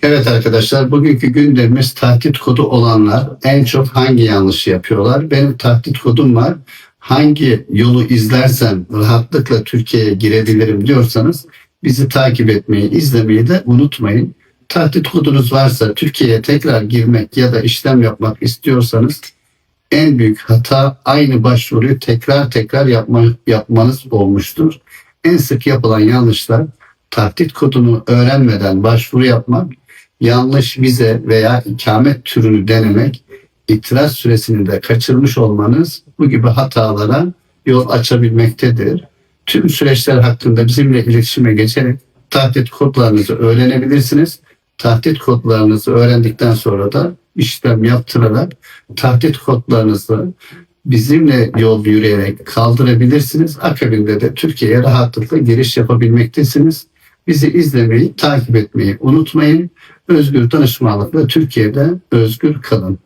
Evet arkadaşlar, bugünkü gündemimiz tahdit kodu olanlar en çok hangi yanlışı yapıyorlar? Benim tahdit kodum var. Hangi yolu izlersem rahatlıkla Türkiye'ye girebilirim diyorsanız bizi takip etmeyi, izlemeyi de unutmayın. Tahdit kodunuz varsa Türkiye'ye tekrar girmek ya da işlem yapmak istiyorsanız en büyük hata aynı başvuruyu tekrar tekrar yapmanız olmuştur. En sık yapılan yanlışlar tahdit kodunu öğrenmeden başvuru yapmak, yanlış vize veya ikamet türünü denemek, itiraz süresini de kaçırmış olmanız bu gibi hatalara yol açabilmektedir. Tüm süreçler hakkında bizimle iletişime geçerek tahdit kodlarınızı öğrenebilirsiniz. Tahdit kodlarınızı öğrendikten sonra da işlem yaptırarak tahdit kodlarınızı bizimle yol yürüyerek kaldırabilirsiniz. Akabinde de Türkiye'ye rahatlıkla giriş yapabilmektesiniz. Bizi izlemeyi, takip etmeyi unutmayın. Özgür danışmanlıkla Türkiye'de özgür kalın.